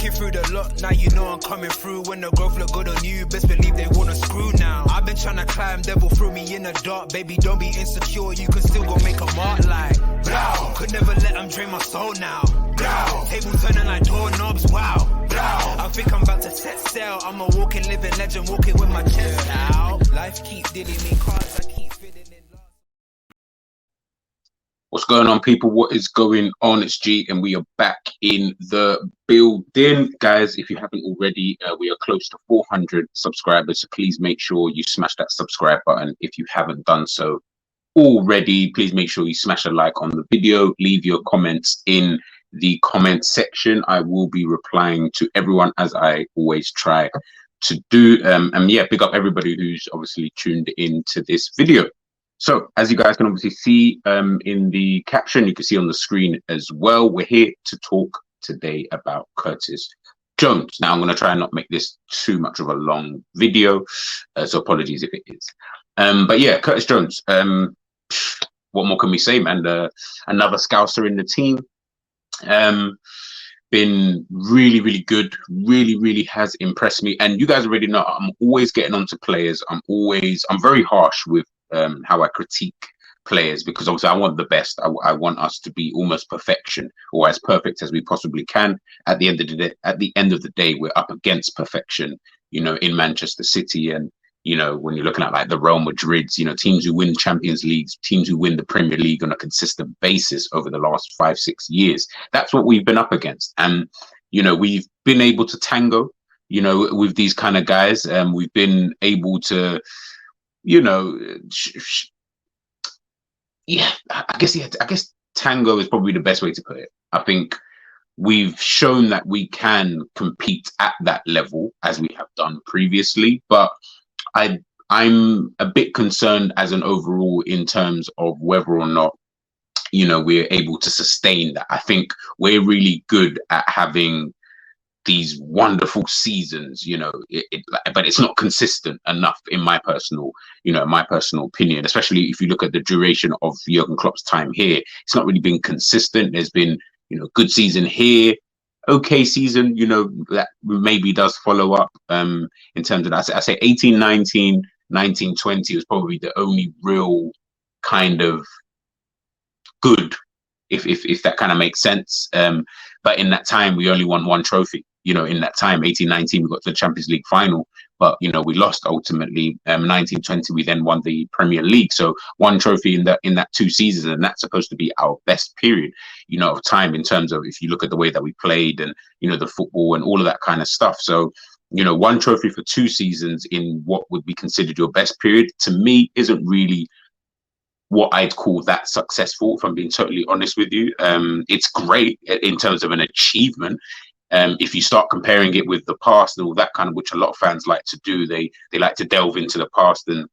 Walking through the lot, now you know I'm coming through. When the growth look good on you, best believe they wanna screw now. I've been trying to climb, devil threw me in the dark. Baby, don't be insecure, you can still go make a mark like blow. Could never let them drain my soul now. Blow. Tables turning like doorknobs, wow. Blow. I think I'm about to set sail. I'm a walking, living legend, walking with my chest out. Life keep dealing me cards, I keep feeling it. What's going on, people? What is going on? It's G, and we are back in the building. Guys, if you haven't already, we are close to 400 subscribers, so please make sure you smash that subscribe button. If you haven't done so already, please make sure you smash a like on the video. Leave your comments in the comment section. I will be replying to everyone, as I always try to do. And yeah, pick up everybody who's obviously tuned into this video. So as you guys can obviously see in the caption, you can see on the screen as well, we're here to talk today about Curtis Jones. Now I'm going to try and not make this too much of a long video, so apologies if it is. But yeah, Curtis Jones, what more can we say, man? Another Scouser in the team. Been really good, really has impressed me. And you guys already know I'm always getting onto players. I'm very harsh with how I critique players, because obviously I want the best. I want us to be almost perfection, or as perfect as we possibly can. At the end of the day, we're up against perfection, you know, in Manchester City. And you know, when you're looking at like the Real Madrids, you know, teams who win Champions Leagues, teams who win the Premier League on a consistent basis over the last 5-6 years, that's what we've been up against. And you know, we've been able to tango, you know, with these kind of guys. We've been able to, you know, I guess tango is probably the best way to put it. I think we've shown that we can compete at that level as we have done previously, but I'm a bit concerned as an overall in terms of whether or not, you know, we're able to sustain that. I think we're really good at having these wonderful seasons, you know, but it's not consistent enough in my personal opinion, especially if you look at the duration of Jurgen Klopp's time here. It's not really been consistent. There's been, you know, good season here, okay season, you know, that maybe does follow up in terms of that. I say 18-19, 19-20 was probably the only real kind of good, if that kind of makes sense. But in that time, we only won one trophy. You know, in that time, 18-19, we got to the Champions League final, but you know, we lost ultimately. 19-20, we then won the Premier League. So one trophy in that 2 seasons, and that's supposed to be our best period, you know, of time in terms of if you look at the way that we played and you know the football and all of that kind of stuff. So you know, one trophy for 2 seasons in what would be considered your best period, to me, isn't really what I'd call that successful, if I'm being totally honest with you. It's great in terms of an achievement. If you start comparing it with the past and all that kind of, which a lot of fans like to do, they like to delve into the past and,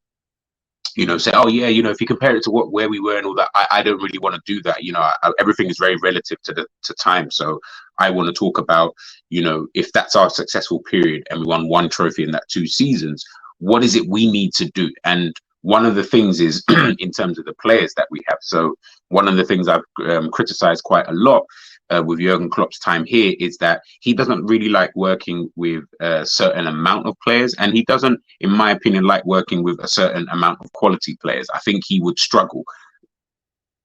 you know, say, oh yeah, you know, if you compare it to where we were and all that, I don't really want to do that. You know, everything is very relative to time. So I want to talk about, you know, if that's our successful period and we won one trophy in that 2 seasons, what is it we need to do? And one of the things is in terms of the players that we have. So one of the things I've criticized quite a lot with Jurgen Klopp's time here is that he doesn't really like working with a certain amount of players, and he doesn't, in my opinion, like working with a certain amount of quality players. I think he would struggle.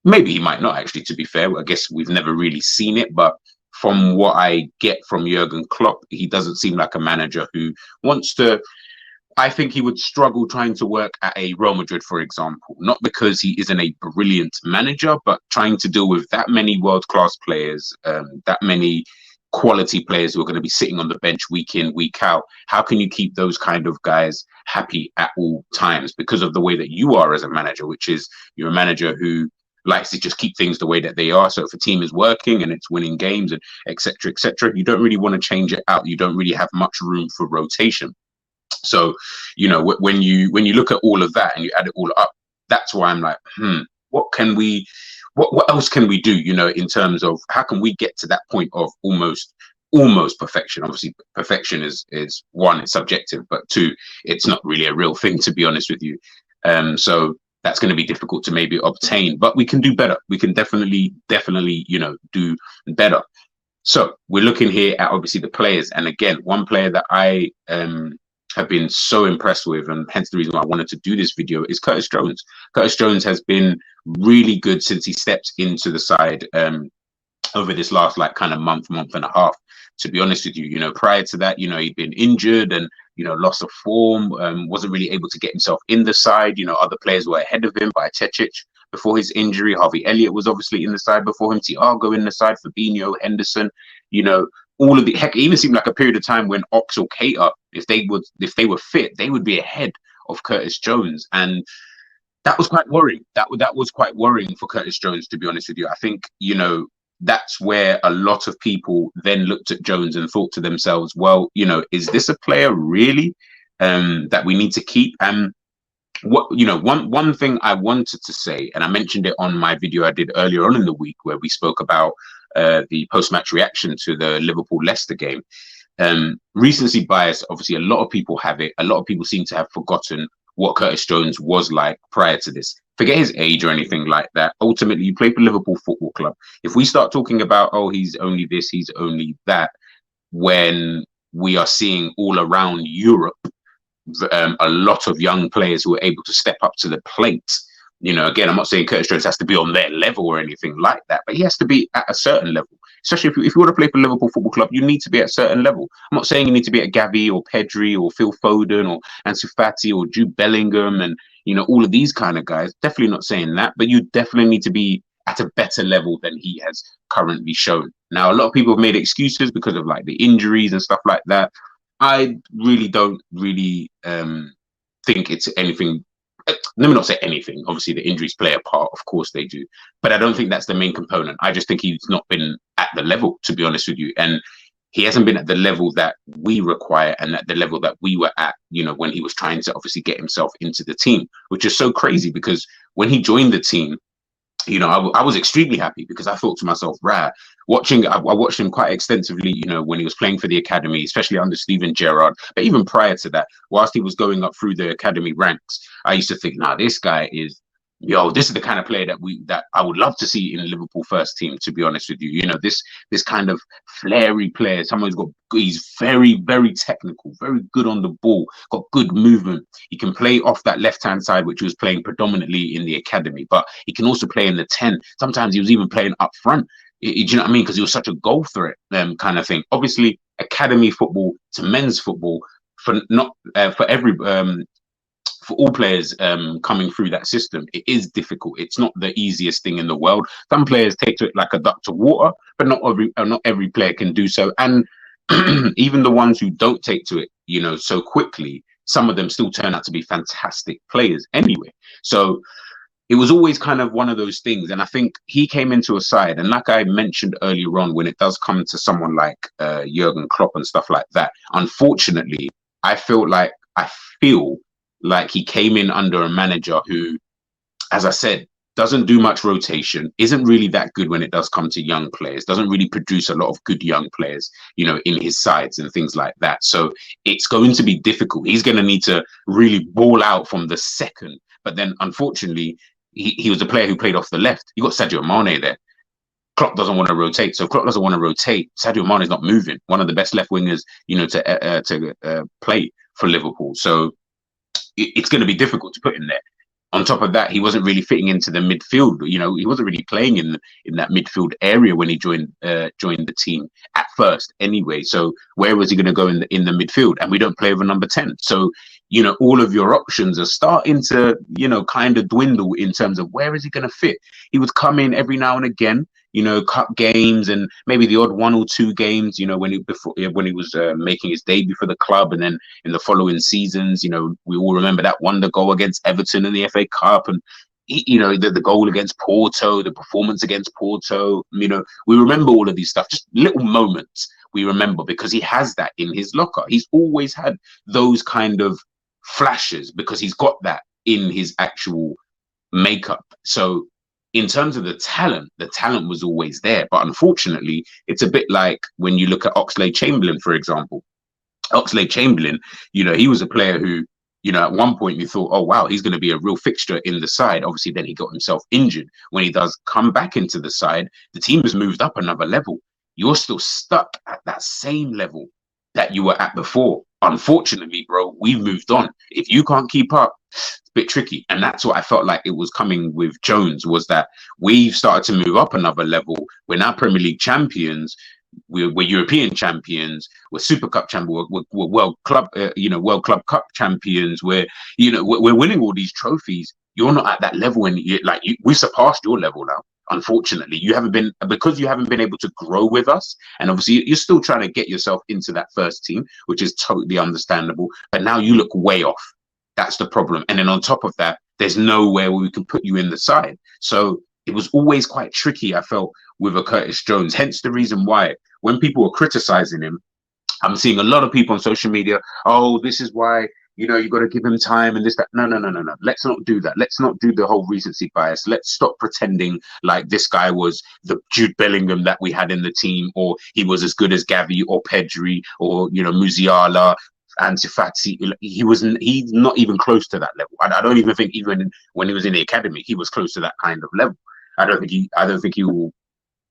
Maybe he might not, actually, to be fair. I guess we've never really seen it, but from what I get from Jurgen Klopp, he doesn't seem like a manager who wants to. I think he would struggle trying to work at a Real Madrid, for example, not because he isn't a brilliant manager, but trying to deal with that many world-class players, that many quality players who are going to be sitting on the bench week in, week out. How can you keep those kind of guys happy at all times? Because of the way that you are as a manager, which is you're a manager who likes to just keep things the way that they are. So if a team is working and it's winning games and etc., you don't really want to change it out. You don't really have much room for rotation. So, you know, when you look at all of that and you add it all up, that's why I'm like, what else can we do, you know, in terms of how can we get to that point of almost perfection? Obviously, perfection is one, it's subjective, but 2, it's not really a real thing, to be honest with you. So that's going to be difficult to maybe obtain, but we can do better. We can definitely, you know, do better. So we're looking here at obviously the players, and again, one player that I have been so impressed with, and hence the reason why I wanted to do this video, is Curtis Jones. Curtis Jones has been really good since he stepped into the side over this last like kind of month and a half. To be honest with you, prior to that, he'd been injured and loss of form, wasn't really able to get himself in the side. Other players were ahead of him by Cecic before his injury. Harvey Elliott was obviously in the side before him. Thiago in the side, Fabinho, Henderson. All of the heck. It even seemed like a period of time when Ox or Keita, if they were fit, they would be ahead of Curtis Jones, and that was quite worrying. That was quite worrying for Curtis Jones, to be honest with you. I think that's where a lot of people then looked at Jones and thought to themselves, well, is this a player really that we need to keep? And one thing I wanted to say, and I mentioned it on my video I did earlier on in the week where we spoke about the post-match reaction to the Liverpool-Leicester game. Recency bias, obviously, a lot of people have it. A lot of people seem to have forgotten what Curtis Jones was like prior to this. Forget his age or anything like that. Ultimately, you play for Liverpool Football Club. If we start talking about, oh, he's only this, he's only that, when we are seeing all around Europe a lot of young players who are able to step up to the plate. Again, I'm not saying Curtis Jones has to be on their level or anything like that, but he has to be at a certain level. Especially if you want to play for Liverpool Football Club, you need to be at a certain level. I'm not saying you need to be at Gavi or Pedri or Phil Foden or Ansu Fati or Jude Bellingham and all of these kind of guys. Definitely not saying that, but you definitely need to be at a better level than he has currently shown. Now, a lot of people have made excuses because of like the injuries and stuff like that. I really don't think it's anything. Let me not say anything. Obviously, the injuries play a part. Of course they do. But I don't think that's the main component. I just think he's not been at the level, to be honest with you. And he hasn't been at the level that we require and at the level that we were at, when he was trying to obviously get himself into the team, which is so crazy because when he joined the team, I was extremely happy because I thought to myself, I watched him quite extensively, when he was playing for the academy, especially under Steven Gerrard. But even prior to that, whilst he was going up through the academy ranks, I used to think, this guy is, this is the kind of player that I would love to see in a Liverpool first team, to be honest with you. This kind of flary player, someone he's very, very technical, very good on the ball, got good movement. He can play off that left-hand side, which he was playing predominantly in the academy, but he can also play in the 10. Sometimes he was even playing up front. Do you know what I mean? Because he was such a goal threat, kind of thing. Obviously, academy football to men's football for all players coming through that system, it is difficult. It's not the easiest thing in the world. Some players take to it like a duck to water, but not every player can do so. And even the ones who don't take to it, so quickly, some of them still turn out to be fantastic players anyway. So it was always kind of one of those things. And I think he came into a side, and like I mentioned earlier on, when it does come to someone like Jurgen Klopp and stuff like that, unfortunately, I feel like he came in under a manager who, as I said, doesn't do much rotation, isn't really that good when it does come to young players, doesn't really produce a lot of good young players, in his sides and things like that. So it's going to be difficult. He's going to need to really ball out from the second. But then, unfortunately, he was a player who played off the left. You got Sadio Mane there. Klopp doesn't want to rotate. So Klopp doesn't want to rotate. Sadio Mane is not moving. One of the best left wingers, to play for Liverpool. So it's going to be difficult to put him there. On top of that, he wasn't really fitting into the midfield. He wasn't really playing in that midfield area when he joined the team at first anyway. So where was he going to go in the midfield? And we don't play with a number 10. So, all of your options are starting to, kind of dwindle in terms of where is he going to fit? He would come in every now and again, cup games and maybe the odd 1 or 2 games, when he was making his debut for the club. And then in the following seasons, we all remember that wonder goal against Everton in the FA Cup, and the goal against Porto, the performance against Porto. We remember all of these stuff, just little moments we remember because he has that in his locker. He's always had those kind of flashes because he's got that in his actual makeup. So in terms of the talent was always there. But unfortunately, it's a bit like when you look at Oxlade-Chamberlain, for example. Oxlade-Chamberlain, he was a player who, at one point you thought, oh, wow, he's going to be a real fixture in the side. Obviously, then he got himself injured. When he does come back into the side, the team has moved up another level. you're still stuck at that same level that you were at before. Unfortunately, bro, we've moved on. If you can't keep up, it's a bit tricky. And that's what I felt like it was coming with Jones, was that we've started to move up another level. We're now Premier League champions. We're European champions. We're Super Cup champions. We're World Club, World Club Cup champions. We're winning all these trophies. You're not at that level, and we surpassed your level now. Unfortunately, you haven't been able to grow with us, and obviously you're still trying to get yourself into that first team, which is totally understandable. But now you look way off. That's the problem. And then on top of that, there's nowhere where we can put you in the side. So it was always quite tricky, I felt, with a Curtis Jones. Hence the reason why when people were criticizing him, I'm seeing a lot of people on social media, oh, this is why, you got to give him time and this, that. No. Let's not do that. Let's not do the whole recency bias. Let's stop pretending like this guy was the Jude Bellingham that we had in the team, or he was as good as Gavi or Pedri or, Musiala, Ansu Fati. He's not even close to that level. I don't even think even when he was in the academy, he was close to that kind of level. I don't think he will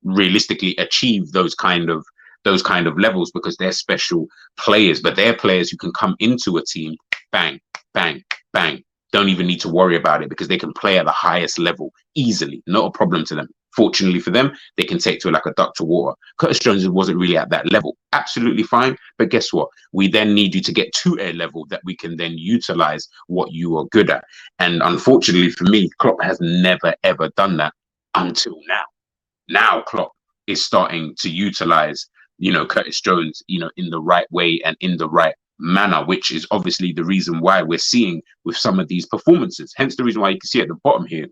realistically achieve those kind of levels, because they're special players, but they're players who can come into a team, bang, bang, bang. Don't even need to worry about it, because they can play at the highest level easily. Not a problem to them. Fortunately for them, they can take to it like a duck to water. Curtis Jones wasn't really at that level. Absolutely fine. But guess what? We then need you to get to a level that we can then utilize what you are good at. And unfortunately for me, Klopp has never, ever done that until now. Now Klopp is starting to utilize, Curtis Jones, in the right way and in the right manner, which is obviously the reason why we're seeing with some of these performances. Hence the reason why you can see at the bottom here,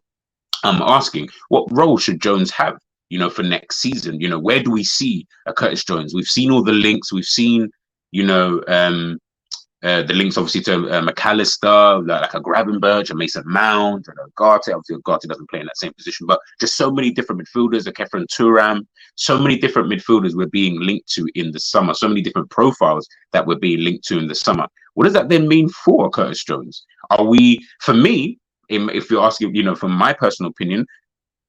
I'm asking, what role should Jones have, for next season? Where do we see a Curtis Jones? We've seen all the links. We've seen, the links obviously to Mac Allister, like a Gravenberch, a Mason Mount, and a Garte. Obviously, Garte doesn't play in that same position, but just so many different midfielders, a Kefren Turam, so many different midfielders we're being linked to in the summer, so many different profiles that we're being linked to in the summer. What does that then mean for Curtis Jones? For me, if you're asking, from my personal opinion,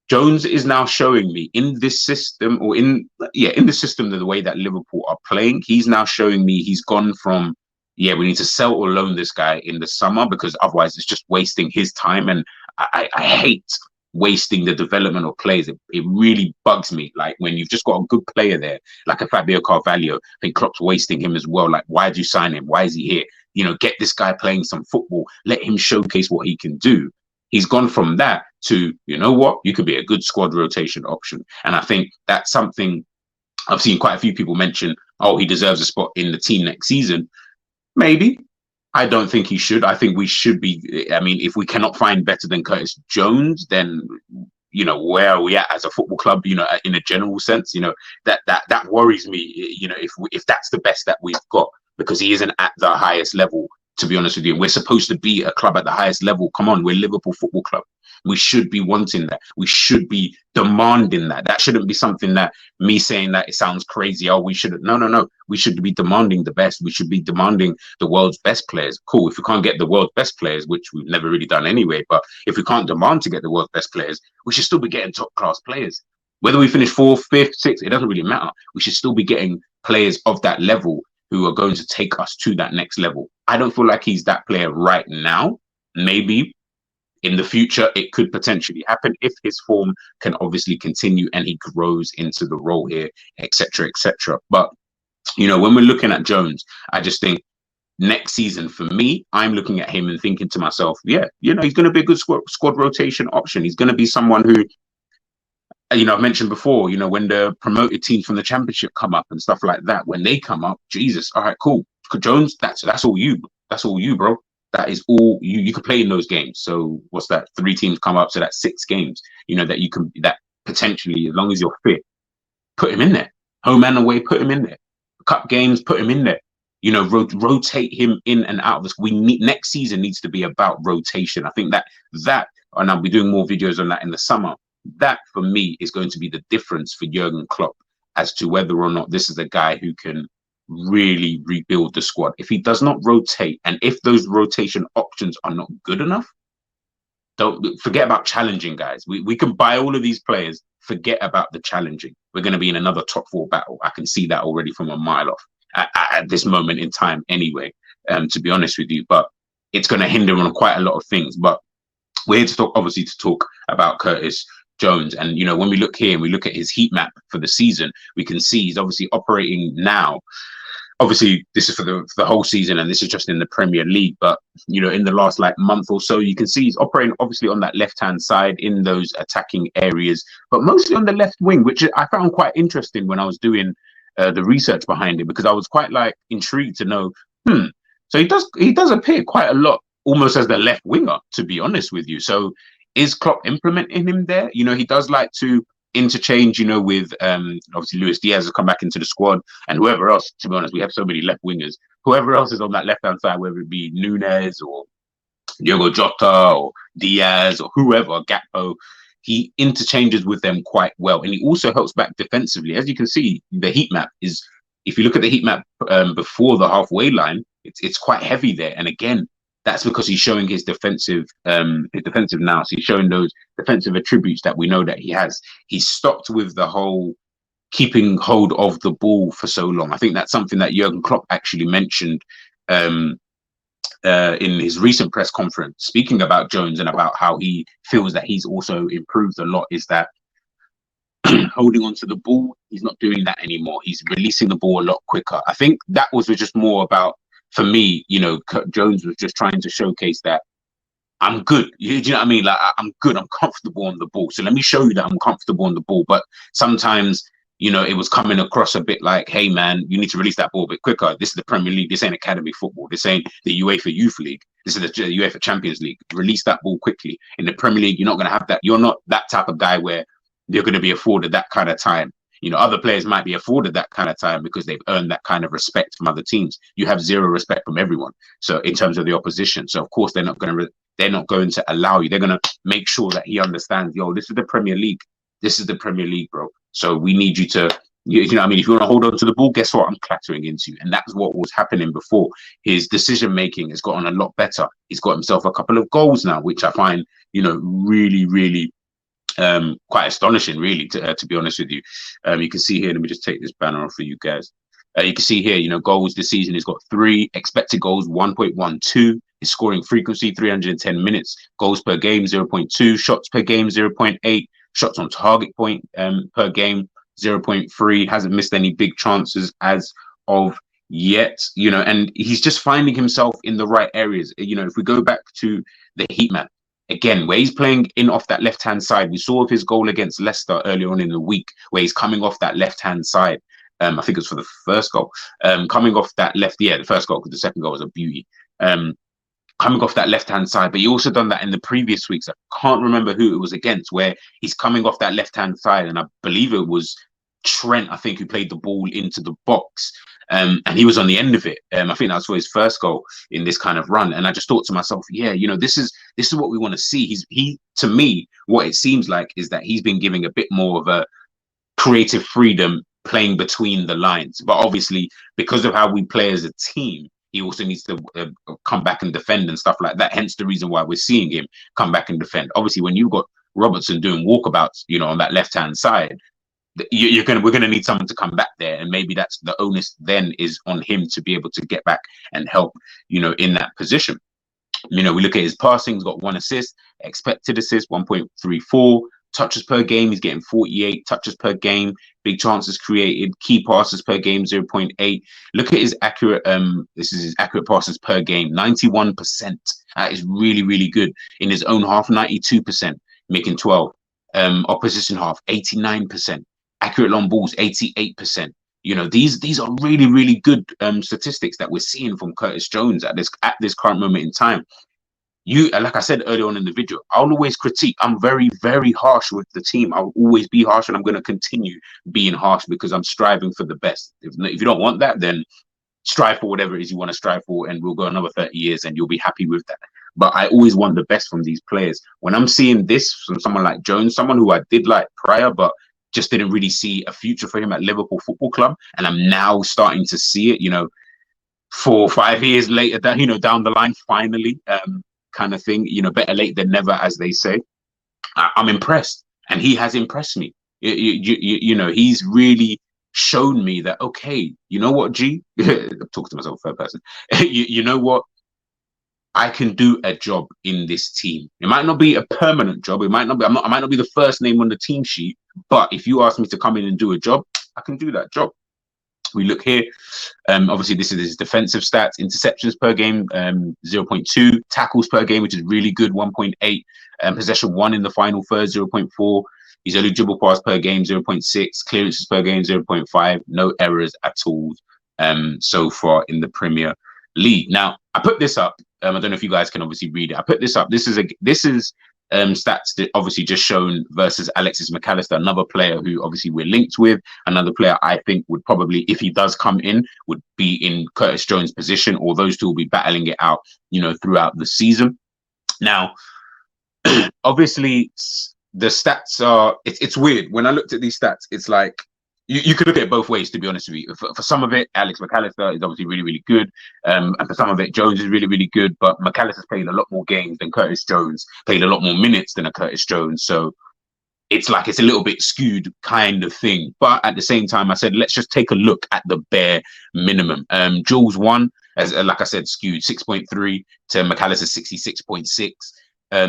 Jones is now showing me in this system, or in the system, the way that Liverpool are playing, he's now showing me he's gone from, we need to sell or loan this guy in the summer, because otherwise it's just wasting his time. And I hate wasting the development of players. It really bugs me. Like when you've just got a good player there, like a Fabio Carvalho, I think Klopp's wasting him as well. Like, why did you sign him? Why is he here? Get this guy playing some football. Let him showcase what he can do. He's gone from that to, you could be a good squad rotation option. And I think that's something I've seen quite a few people mention, oh, he deserves a spot in the team next season. Maybe. I don't think he should. I think we should be. If we cannot find better than Curtis Jones, then, where are we at as a football club, in a general sense, that worries me, if that's the best that we've got, because he isn't at the highest level, to be honest with you. We're supposed to be a club at the highest level. Come on, we're Liverpool Football Club. We should be wanting that. We should be demanding that. That shouldn't be something that me saying that it sounds crazy. Oh, we shouldn't. No. We should be demanding the best. We should be demanding the world's best players. Cool. If we can't get the world's best players, which we've never really done anyway, but if we can't demand to get the world's best players, we should still be getting top class players. Whether we finish 4th, 5th, 6th, it doesn't really matter. We should still be getting players of that level who are going to take us to that next level. I don't feel like he's that player right now. Maybe in the future, it could potentially happen if his form can obviously continue and he grows into the role here, etc., etc. But, when we're looking at Jones, I just think next season, for me, I'm looking at him and thinking to myself, he's going to be a good squad rotation option. He's going to be someone who, I've mentioned before, when the promoted teams from the Championship come up and stuff like that, when they come up, Jesus, all right, cool. Jones, that's all you. That's all you, bro. That is all you could play in those games. So what's that? 3 teams come up, so that's 6 games. That you can, that potentially, as long as you're fit, put him in there. Home and away, put him in there. Cup games, put him in there. Rotate him in and out of this. Next season needs to be about rotation. I think that, and I'll be doing more videos on that in the summer. That for me is going to be the difference for Jurgen Klopp as to whether or not this is a guy who can really rebuild the squad. If he does not rotate, and if those rotation options are not good enough, Don't forget about challenging, guys. We can buy all of these players. Forget about the challenging. We're going to be in another top four battle. I can see that already from a mile off at this moment in time anyway, to be honest with you. But it's going to hinder on quite a lot of things. But we're here to talk, obviously, to talk about Curtis Jones. And, you know, when we look here and we look at his heat map for the season, we can see he's obviously operating now. Obviously, this is for the whole season, and this is just in the Premier League. But, you know, in the last like month or so, you can see he's operating obviously on that left-hand side in those attacking areas, but mostly on the left wing, which I found quite interesting when I was doing the research behind it, because I was quite like intrigued to know, so he does appear quite a lot almost as the left winger, to be honest with you. So is Klopp implementing him there? You know, he does like to interchange, you know, with obviously Luis Diaz has come back into the squad, and whoever else, to be honest, we have so many left wingers. Whoever else is on that left hand side, whether it be Nunes or Diogo Jota or Diaz or whoever, Gakpo, he interchanges with them quite well, and he also helps back defensively. As you can see, the heat map is, if you look at the heat map before the halfway line, it's quite heavy there, and again, that's because he's showing his defensive now. So he's showing those defensive attributes that we know that he has. He's stopped with the whole keeping hold of the ball for so long. I think that's something that Jurgen Klopp actually mentioned in his recent press conference, speaking about Jones and about how he feels that he's also improved a lot, is that holding on to the ball, he's not doing that anymore. He's releasing the ball a lot quicker. I think that was just more about, for me, you know, Jones was just trying to showcase that I'm good. Do you know what I mean? Like, I'm good. I'm comfortable on the ball. So let me show you that I'm comfortable on the ball. But sometimes, you know, it was coming across a bit like, hey, man, you need to release that ball a bit quicker. This is the Premier League. This ain't academy football. This ain't the UEFA Youth League. This is the UEFA Champions League. Release that ball quickly. In the Premier League, you're not going to have that. You're not that type of guy where you're going to be afforded that kind of time. You know, other players might be afforded that kind of time because they've earned that kind of respect from other teams. You have zero respect from everyone. So in terms of the opposition, so of course they're not going to allow you. They're going to make sure that he understands, yo, this is the Premier League. This is the Premier League, bro. So we need you to, you know what I mean? If you want to hold on to the ball, guess what? I'm clattering into you. And that's what was happening before. His decision making has gotten a lot better. He's got himself a couple of goals now, which I find, you know, really, really quite astonishing, really, to be honest with you. You can see here, let me just take this banner off for you guys. You can see here, you know, goals this season, he's got 3, expected goals 1.12, his scoring frequency 310 minutes, goals per game 0.2, shots per game 0.8, shots on target point per game 0.3, hasn't missed any big chances as of yet, you know, and he's just finding himself in the right areas. You know, if we go back to the heat map, again, where he's playing in off that left-hand side, we saw his goal against Leicester earlier on in the week, where he's coming off that left-hand side. I think it was for the first goal. Coming off that the first goal, because the second goal was a beauty. Coming off that left-hand side, but he also done that in the previous weeks. I can't remember who it was against, where he's coming off that left-hand side, and I believe it was Trent, I think, who played the ball into the box. And he was on the end of it. I think that's for his first goal in this kind of run. And I just thought to myself, yeah, you know, this is what we want to see. To me, what it seems like is that he's been giving a bit more of a creative freedom playing between the lines. But obviously, because of how we play as a team, he also needs to come back and defend and stuff like that. Hence the reason why we're seeing him come back and defend. Obviously, when you've got Robertson doing walkabouts, you know, on that left-hand side, we're going to need someone to come back there, and maybe that's the onus then is on him to be able to get back and help, you know, in that position. You know, we look at his passing, he's got 1 assist, expected assist 1.34, touches per game, he's getting 48 touches per game, big chances created, key passes per game 0.8. Look at his accurate this is his accurate passes per game, 91%. That is really, really good. In his own half, 92%, making 12. Opposition half, 89%. Accurate long balls, 88%. You know, these are really, really good statistics that we're seeing from Curtis Jones at this current moment in time. Like I said earlier on in the video, I'll always critique. I'm very, very harsh with the team. I'll always be harsh, and I'm going to continue being harsh because I'm striving for the best. If you don't want that, then strive for whatever it is you want to strive for, and we'll go another 30 years and you'll be happy with that. But I always want the best from these players. When I'm seeing this from someone like Jones, someone who I did like prior, but just didn't really see a future for him at Liverpool Football Club, and I'm now starting to see it, you know, 4 or 5 years later, that, you know, down the line, finally, kind of thing. You know, better late than never, as they say. I'm impressed, and he has impressed me. You know, he's really shown me that, okay, you know what, G? I'm talking to myself third person. You know what? I can do a job in this team. It might not be a permanent job. It might not be. I might not be the first name on the team sheet. But if you ask me to come in and do a job, I can do that job. We look here. Obviously, this is his defensive stats: interceptions per game, 0.2; tackles per game, which is really good, 1.8; possession one in the final third, 0.4; his early dribble pass per game, 0.6; clearances per game, 0.5; no errors at all so far in the Premier League. Now, I put this up. I don't know if you guys can obviously read it. I put this up. This is stats that obviously just shown versus Alexis Mac Allister, another player who obviously we're linked with, another player I think would probably, if he does come in, would be in Curtis Jones' position, or those two will be battling it out, you know, throughout the season. Now, obviously, the stats are, it's weird. When I looked at these stats, it's like, you could look at it both ways, to be honest with you. For some of it, Alex Mac Allister is obviously really, really good. And for some of it, Jones is really, really good. But Mac Allister's played a lot more games than Curtis Jones, played a lot more minutes than a Curtis Jones. So it's like it's a little bit skewed kind of thing. But at the same time, I said, let's just take a look at the bare minimum. Jules won, as like I said, skewed 6.3 to Mac Allister's 66.6.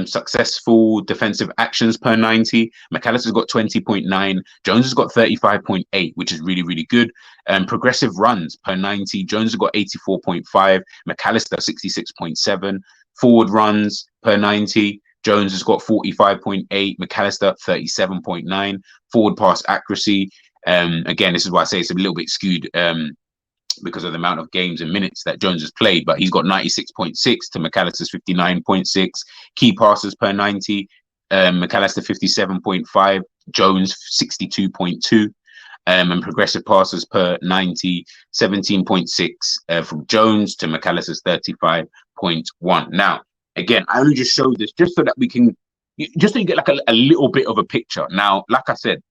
Successful defensive actions per 90. Mac Allister's got 20.9. Jones has got 35.8, which is really, really good. Progressive runs per 90. Jones has got 84.5. Mac Allister 66.7. Forward runs per 90. Jones has got 45.8. Mac Allister 37.9. Forward pass accuracy. Again, this is why I say it's a little bit skewed. Because of the amount of games and minutes that Jones has played, but he's got 96.6 to Mac Allister's 59.6. Key passes per 90, Mac Allister 57.5, Jones 62.2, and progressive passes per 90, 17.6 from Jones to Mac Allister's 35.1. Now, again, I only just showed this just so that we can, just so you get like a little bit of a picture. Now, like I said,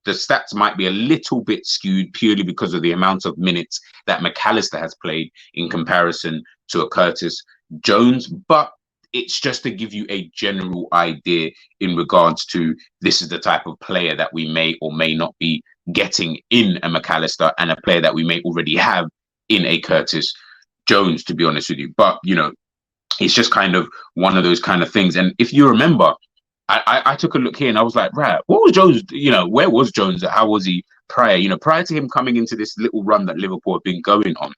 the stats might be a little bit skewed purely because of the amount of minutes that Mac Allister has played in comparison to a Curtis Jones, but it's just to give you a general idea in regards to this is the type of player that we may or may not be getting in a Mac Allister, and a player that we may already have in a Curtis Jones, to be honest with you. But, you know, it's just kind of one of those kind of things. And if you remember, I took a look here and I was like, right, what was Jones, you know, where was Jones? How was he prior? You know, prior to him coming into this little run that Liverpool have been going on.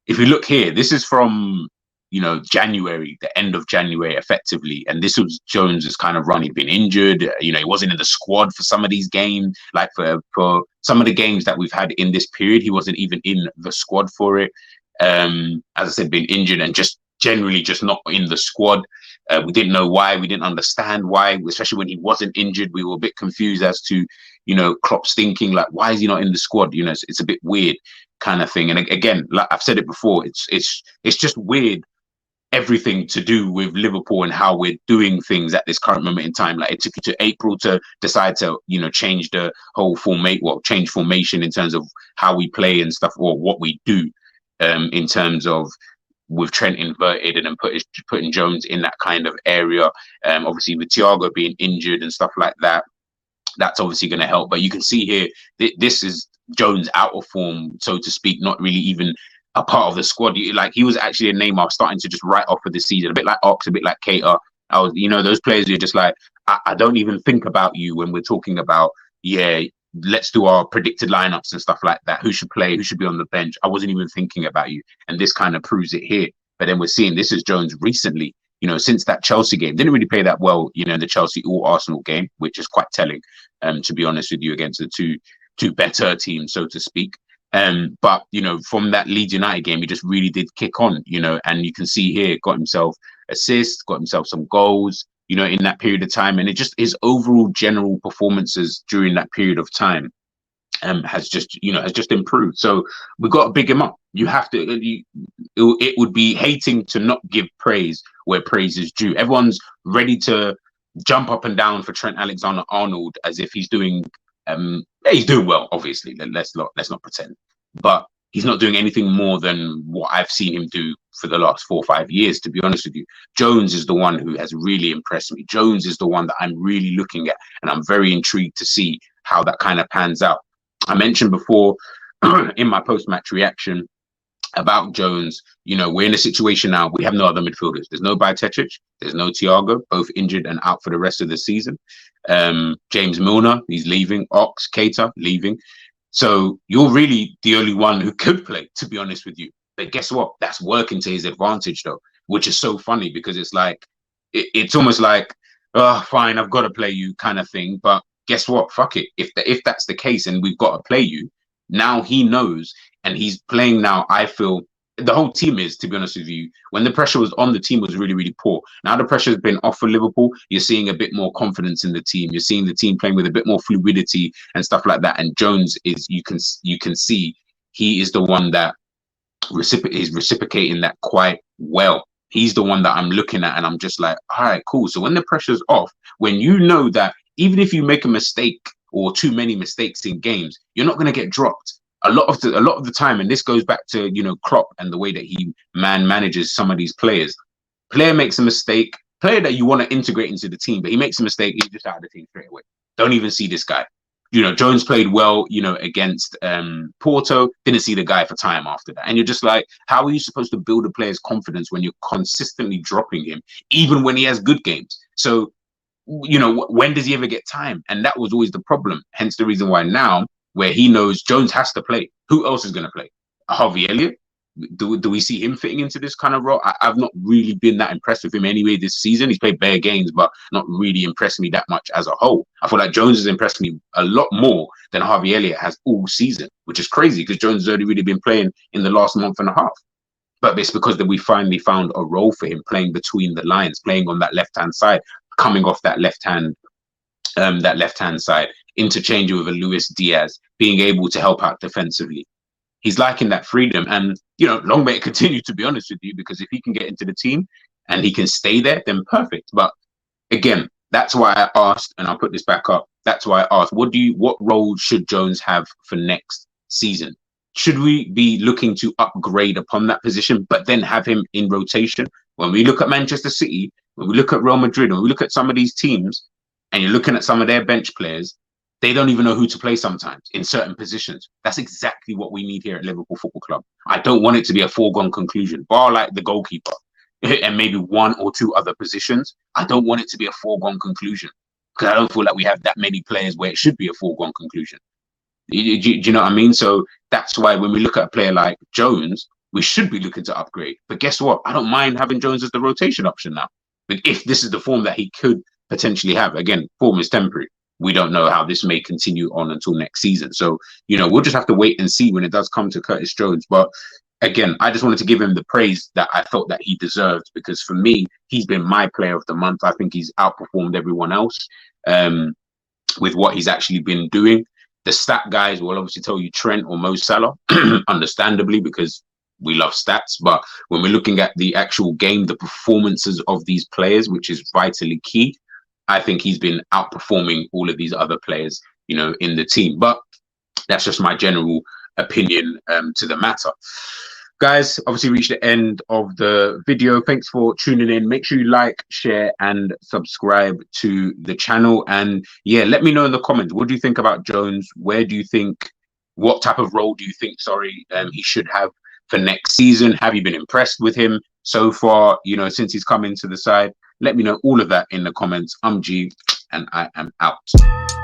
If you look here, this is from, you know, January, the end of January, effectively. And this was Jones's kind of run. He'd been injured. You know, he wasn't in the squad for some of these games. Like for some of the games that we've had in this period, he wasn't even in the squad for it. As I said, been injured and just generally just not in the squad. We didn't know why. We didn't understand why, especially when he wasn't injured. We were a bit confused as to, you know, Klopp's thinking, like, why is he not in the squad? You know, it's a bit weird kind of thing. And again, like I've said it before, it's just weird, everything to do with Liverpool and how we're doing things at this current moment in time. Like, it took you to April to decide to, you know, change the whole change formation in terms of how we play and stuff, or what we do in terms of with Trent inverted and then putting Jones in that kind of area. Obviously with Thiago being injured and stuff like that, that's obviously going to help. But you can see here, this is Jones out of form, so to speak, not really even a part of the squad. Like, he was actually a name I was starting to just write off for the season, a bit like Ox, a bit like Keita. I was, you know, those players you're just like, I don't even think about you when we're talking about, yeah, let's do our predicted lineups and stuff like that. Who should play? Who should be on the bench? I wasn't even thinking about you. And this kind of proves it here. But then we're seeing this is Jones recently, you know, since that Chelsea game. Didn't really play that well, you know, the Chelsea or Arsenal game, which is quite telling, to be honest with you, against the two better teams, so to speak. But, you know, from that Leeds United game, he just really did kick on, you know, and you can see here, got himself assists, got himself some goals, you know, in that period of time. And it just, his overall general performances during that period of time has just improved. So we've got to big him up. You have to, it would be hating to not give praise where praise is due. Everyone's ready to jump up and down for Trent Alexander-Arnold as if he's doing well, obviously. Let's not pretend. But he's not doing anything more than what I've seen him do for the last 4 or 5 years, to be honest with you. Jones is the one who has really impressed me. Jones is the one that I'm really looking at, and I'm very intrigued to see how that kind of pans out. I mentioned before in my post-match reaction about Jones, we're in a situation now, we have no other midfielders. There's no Bajcetic, there's no Thiago, both injured and out for the rest of the season. James Milner, he's leaving. Ox, Keita, leaving. So you're really the only one who could play, to be honest with you. But guess what? That's working to his advantage, though, which is so funny because it's like, it's almost like, oh, fine, I've got to play you kind of thing. But guess what? Fuck it. If that's the case and we've got to play you, now he knows and he's playing now. I feel the whole team is, to be honest with you, when the pressure was on, the team was really, really poor. Now the pressure has been off for Liverpool. You're seeing a bit more confidence in the team. You're seeing the team playing with a bit more fluidity and stuff like that. And Jones is, you can see he is the one that is reciprocating that quite well. He's the one that I'm looking at and I'm just like, all right, cool. So when the pressure's off, when you know that even if you make a mistake or too many mistakes in games, you're not going to get dropped. A lot of the time, and this goes back to Klopp and the way that he manages some of these players. Player makes a mistake, player that you want to integrate into the team, but he makes a mistake, he's just out of the team straight away. Don't even see this guy. Jones played well, against Porto, didn't see the guy for time after that. And you're just like, how are you supposed to build a player's confidence when you're consistently dropping him, even when he has good games? So, when does he ever get time? And that was always the problem. Hence the reason why now, where he knows Jones has to play, who else is going to play? Harvey Elliott? Do we see him fitting into this kind of role? I've not really been that impressed with him anyway this season. He's played bare games, but not really impressed me that much as a whole. I feel like Jones has impressed me a lot more than Harvey Elliott has all season, which is crazy because Jones has only really been playing in the last month and a half. But it's because that we finally found a role for him, playing between the lines, playing on that left-hand side, coming off that left-hand side, interchanging with a Luis Diaz, being able to help out defensively. He's liking that freedom, and long may it continue, to be honest with you, because if he can get into the team and he can stay there, then perfect. But again, that's why I asked, and I'll put this back up. That's why I asked, what role should Jones have for next season? Should we be looking to upgrade upon that position, but then have him in rotation? When we look at Manchester City, when we look at Real Madrid, when we look at some of these teams, and you're looking at some of their bench players, they don't even know who to play sometimes in certain positions. That's exactly what we need here at Liverpool Football Club. I don't want it to be a foregone conclusion, bar like the goalkeeper and maybe one or two other positions. I don't want it to be a foregone conclusion because I don't feel like we have that many players where it should be a foregone conclusion. Do you know what I mean? So that's why when we look at a player like Jones, we should be looking to upgrade. But guess what? I don't mind having Jones as the rotation option now. But if this is the form that he could potentially have, again, form is temporary. We don't know how this may continue on until next season. So, we'll just have to wait and see when it does come to Curtis Jones. But again, I just wanted to give him the praise that I felt that he deserved, because for me, he's been my player of the month. I think he's outperformed everyone else with what he's actually been doing. The stat guys will obviously tell you Trent or Mo Salah, understandably, because we love stats. But when we're looking at the actual game, the performances of these players, which is vitally key, I think he's been outperforming all of these other players, in the team. But that's just my general opinion to the matter. Guys, obviously reached the end of the video. Thanks for tuning in. Make sure you like, share, and subscribe to the channel. And yeah, let me know in the comments, what do you think about Jones? What type of role do you think, he should have for next season? Have you been impressed with him so far, since he's come into the side? Let me know all of that in the comments. I'm G, and I am out.